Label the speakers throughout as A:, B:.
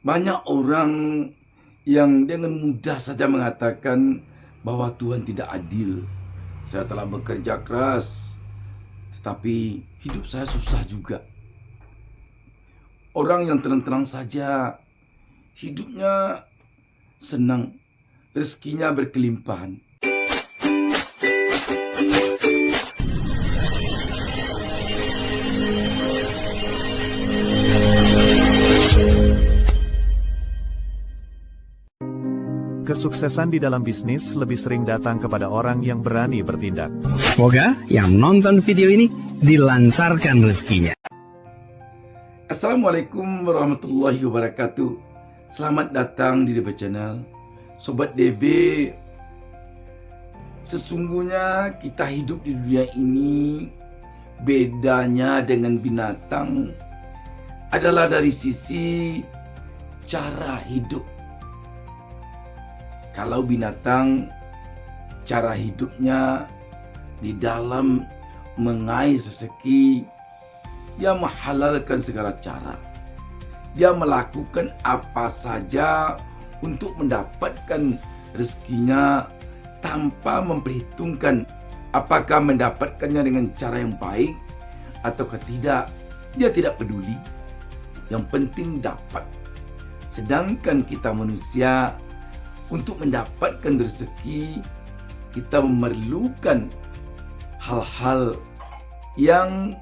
A: Banyak orang yang dengan mudah saja mengatakan bahwa Tuhan tidak adil. Saya telah bekerja keras, tetapi hidup saya susah juga. Orang yang tenang-tenang saja, hidupnya senang, rezekinya berkelimpahan.
B: Kesuksesan di dalam bisnis lebih sering datang kepada orang yang berani bertindak.
C: Semoga yang menonton video ini dilancarkan rezekinya.
A: Assalamualaikum warahmatullahi wabarakatuh. Selamat datang di DB Channel. Sobat DB, sesungguhnya kita hidup di dunia ini, bedanya dengan binatang adalah dari sisi cara hidup. Kalau binatang, cara hidupnya di dalam mengais rezeki, dia menghalalkan segala cara. Dia melakukan apa saja untuk mendapatkan rezekinya tanpa memperhitungkan apakah mendapatkannya dengan cara yang baik atau tidak. Dia tidak peduli. Yang penting dapat. Sedangkan kita manusia, untuk mendapatkan rezeki, kita memerlukan hal-hal yang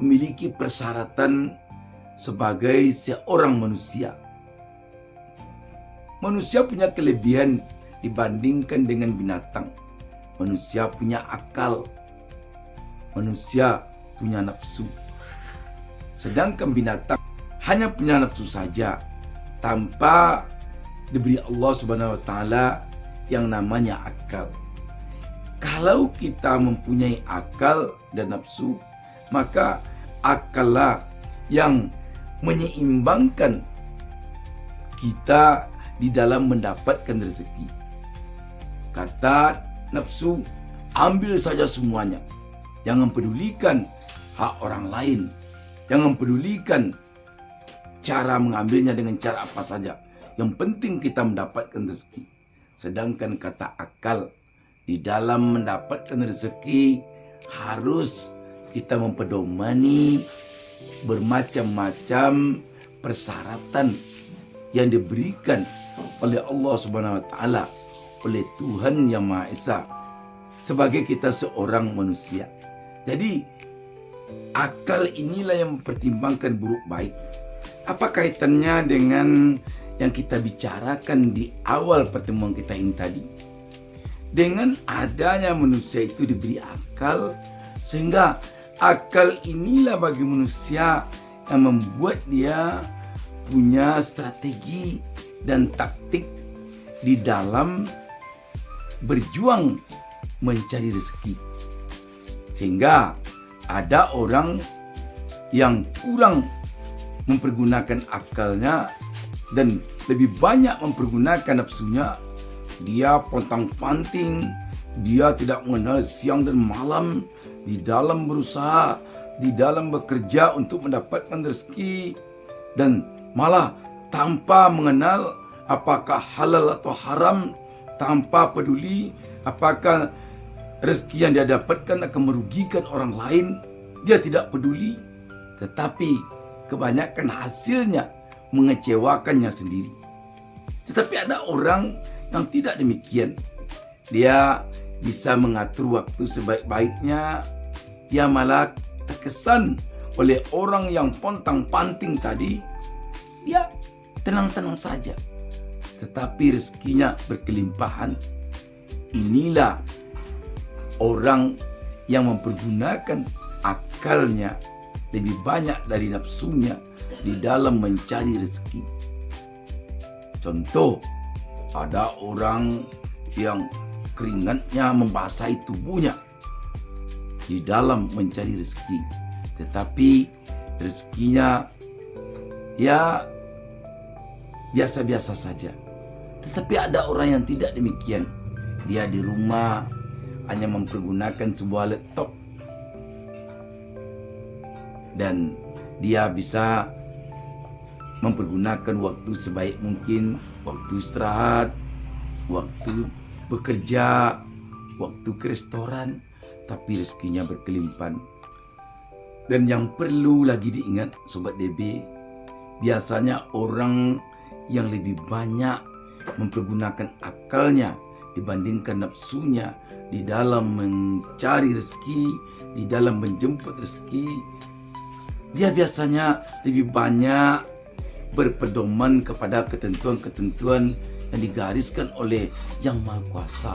A: memiliki persyaratan sebagai seorang manusia. Manusia punya kelebihan dibandingkan dengan binatang. Manusia punya akal. Manusia punya nafsu. Sedangkan binatang hanya punya nafsu saja, tanpa diberi Allah Subhanahu wa taala yang namanya akal. Kalau kita mempunyai akal dan nafsu, maka akallah yang menyeimbangkan kita di dalam mendapatkan rezeki. Kata nafsu, ambil saja semuanya. Jangan pedulikan hak orang lain. Jangan pedulikan cara mengambilnya dengan cara apa saja. Yang penting kita mendapatkan rezeki. Sedangkan kata akal, di dalam mendapatkan rezeki harus kita mempedomani bermacam-macam persyaratan yang diberikan oleh Allah Subhanahu wa taala, oleh Tuhan Yang Maha Esa, sebagai kita seorang manusia. Jadi akal inilah yang mempertimbangkan buruk baik. Apa kaitannya dengan yang kita bicarakan di awal pertemuan kita ini tadi? Dengan adanya manusia itu diberi akal, sehingga akal inilah bagi manusia yang membuat dia punya strategi dan taktik di dalam berjuang mencari rezeki. Sehingga ada orang yang kurang mempergunakan akalnya dan lebih banyak mempergunakan nafsunya. Dia pontang-panting, dia tidak mengenal siang dan malam di dalam berusaha, di dalam bekerja untuk mendapatkan rezeki, dan malah tanpa mengenal apakah halal atau haram, tanpa peduli apakah rezeki yang dia dapatkan akan merugikan orang lain. Dia tidak peduli, tetapi kebanyakan hasilnya mengecewakannya sendiri. Tetapi ada orang yang tidak demikian. Dia bisa mengatur waktu sebaik-baiknya. Dia malah terkesan oleh orang yang pontang-panting tadi. Dia tenang-tenang saja, tetapi rezekinya berkelimpahan. Inilah orang yang mempergunakan akalnya lebih banyak dari nafsunya di dalam mencari rezeki. Contoh, ada orang yang keringatnya membasahi tubuhnya di dalam mencari rezeki, tetapi rezekinya ya biasa-biasa saja. Tetapi ada orang yang tidak demikian. Dia di rumah hanya mempergunakan sebuah laptop dan dia bisa mempergunakan waktu sebaik mungkin, waktu istirahat, waktu bekerja, waktu ke restoran, tapi rezekinya berkelimpahan. Dan yang perlu lagi diingat Sobat DB, biasanya orang yang lebih banyak mempergunakan akalnya dibandingkan nafsunya di dalam mencari rezeki, di dalam menjemput rezeki, dia biasanya lebih banyak berpedoman kepada ketentuan-ketentuan yang digariskan oleh Yang Maha Kuasa,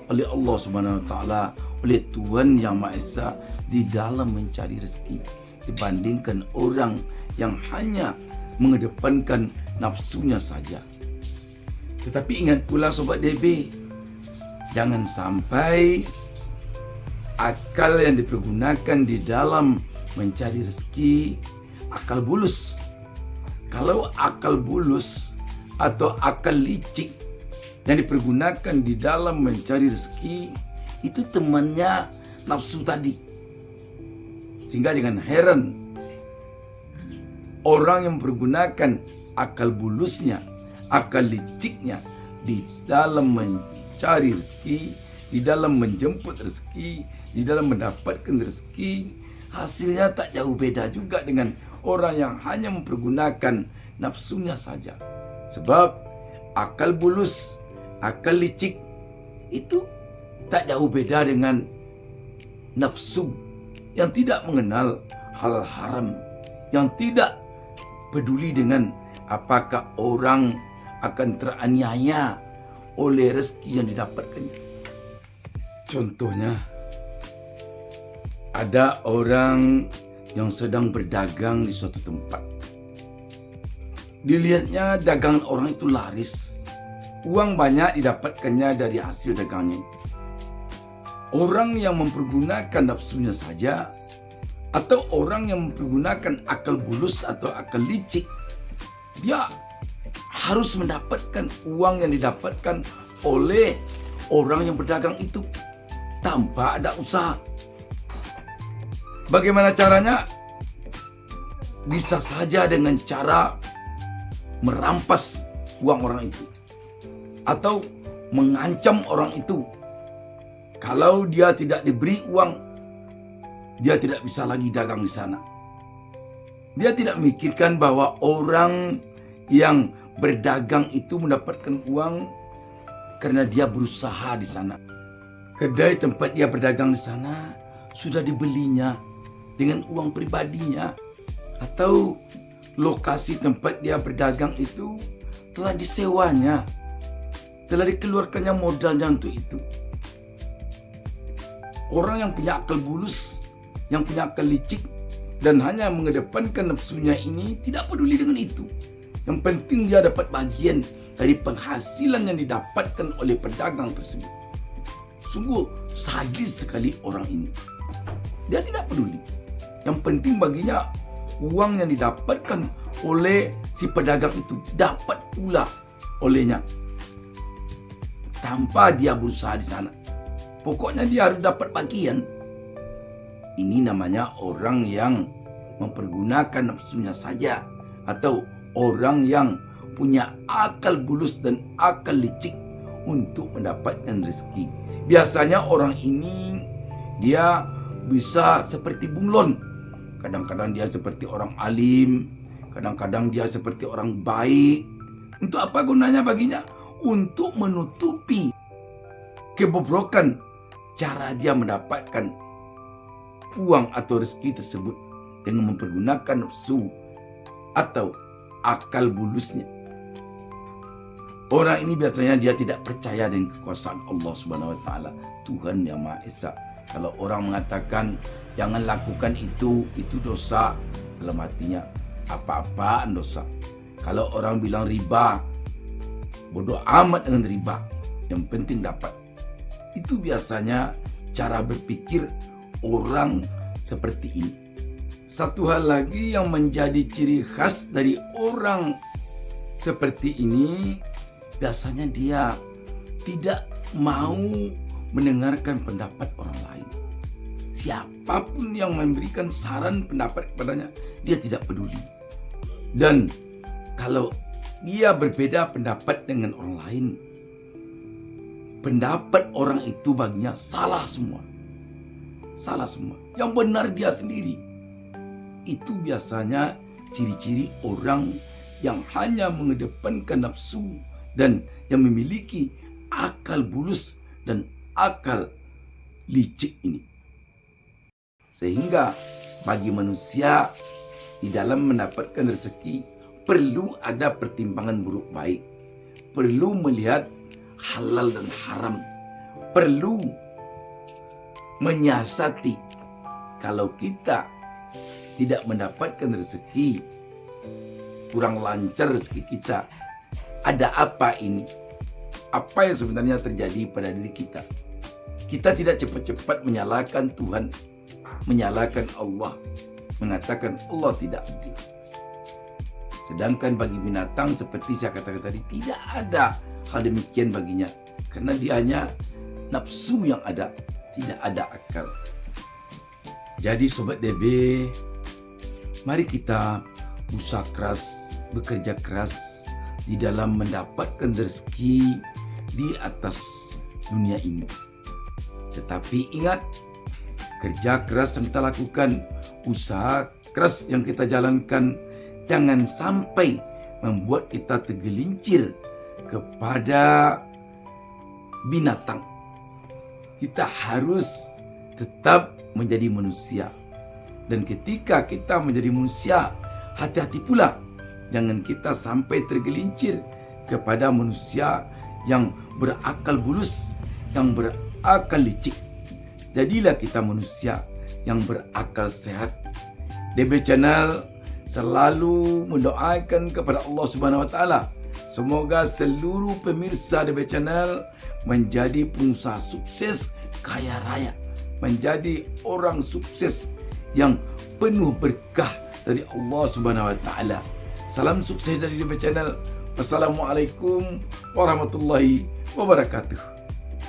A: oleh Allah Subhanahu Wa Taala, oleh Tuhan Yang Maha Esa di dalam mencari rezeki, dibandingkan orang yang hanya mengedepankan nafsunya saja. Tetapi ingat pula Sobat DB, jangan sampai akal yang dipergunakan di dalam mencari rezeki akal bulus. Kalau akal bulus atau akal licik yang dipergunakan di dalam mencari rezeki, itu temannya nafsu tadi. Sehingga jangan heran orang yang mempergunakan akal bulusnya, akal liciknya di dalam mencari rezeki, di dalam menjemput rezeki, di dalam mendapatkan rezeki, hasilnya tak jauh beda juga dengan orang yang hanya mempergunakan nafsunya saja. Sebab akal bulus, akal licik itu tak jauh beda dengan nafsu yang tidak mengenal hal haram, yang tidak peduli dengan apakah orang akan teraniaya oleh rezeki yang didapatkannya. Contohnya, ada orang yang sedang berdagang di suatu tempat. Dilihatnya dagangan orang itu laris. Uang banyak didapatkannya dari hasil dagangnya itu. Orang yang mempergunakan nafsunya saja, atau orang yang mempergunakan akal bulus atau akal licik, dia harus mendapatkan uang yang didapatkan oleh orang yang berdagang itu tanpa ada usaha. Bagaimana caranya? Bisa saja dengan cara merampas uang orang itu, atau mengancam orang itu. Kalau dia tidak diberi uang, dia tidak bisa lagi dagang di sana. Dia tidak memikirkan bahwa orang yang berdagang itu mendapatkan uang karena dia berusaha di sana. Kedai tempat dia berdagang di sana sudah dibelinya dengan uang pribadinya, atau lokasi tempat dia berdagang itu telah disewanya, telah dikeluarkannya modalnya untuk itu. Orang yang punya akal bulus, yang punya akal licik, dan hanya mengedepankan nafsunya ini tidak peduli dengan itu. Yang penting dia dapat bagian dari penghasilan yang didapatkan oleh pedagang tersebut. Sungguh sadis sekali orang ini. Dia tidak peduli. Yang penting baginya uang yang didapatkan oleh si pedagang itu dapat pula olehnya, tanpa dia berusaha di sana. Pokoknya dia harus dapat bagian. Ini namanya orang yang mempergunakan nafsunya saja, atau orang yang punya akal bulus dan akal licik untuk mendapatkan rezeki. Biasanya orang ini dia bisa seperti bunglon. Kadang-kadang dia seperti orang alim, kadang-kadang dia seperti orang baik. Untuk apa gunanya baginya? Untuk menutupi kebobrokan cara dia mendapatkan uang atau rezeki tersebut dengan mempergunakan nafsu atau akal bulusnya. Orang ini biasanya dia tidak percaya dengan kekuasaan Allah Subhanahu Wa Taala, Tuhan Yang Maha Esa. Kalau orang mengatakan jangan lakukan itu dosa, dalam hatinya apa-apaan dosa. Kalau orang bilang riba, bodoh amat dengan riba, yang penting dapat. Itu biasanya cara berpikir orang seperti ini. Satu hal lagi yang menjadi ciri khas dari orang seperti ini, biasanya dia tidak mau mendengarkan pendapat orang lain. Siapapun yang memberikan saran pendapat kepadanya, dia tidak peduli. Dan kalau dia berbeda pendapat dengan orang lain, pendapat orang itu baginya salah semua. Salah semua. Yang benar dia sendiri. Itu biasanya ciri-ciri orang yang hanya mengedepankan nafsu dan yang memiliki akal bulus dan akal licik ini. Sehingga bagi manusia di dalam mendapatkan rezeki perlu ada pertimbangan buruk baik. Perlu melihat halal dan haram. Perlu menyiasati kalau kita tidak mendapatkan rezeki, kurang lancar rezeki kita, ada apa ini? Apa yang sebenarnya terjadi pada diri kita? Kita tidak cepat-cepat menyalahkan Tuhan, menyalahkan Allah, mengatakan Allah tidak adil. Sedangkan bagi binatang seperti saya katakan tadi, tidak ada hal demikian baginya. Karena dia hanya nafsu yang ada, tidak ada akal. Jadi Sobat DB, mari kita usaha keras, bekerja keras di dalam mendapatkan rezeki di atas dunia ini. Tetapi ingat, kerja keras yang kita lakukan, usaha keras yang kita jalankan, jangan sampai membuat kita tergelincir kepada binatang. Kita harus tetap menjadi manusia. Dan ketika kita menjadi manusia, hati-hati pula. Jangan kita sampai tergelincir kepada manusia yang berakal bulus, yang berakal licik. Jadilah kita manusia yang berakal sehat. DB Channel selalu mendoakan kepada Allah Subhanahu wa taala, semoga seluruh pemirsa DB Channel menjadi pengusaha sukses, kaya raya, menjadi orang sukses yang penuh berkah dari Allah Subhanahu wa taala. Salam sukses dari DB Channel. Wassalamualaikum warahmatullahi wabarakatuh.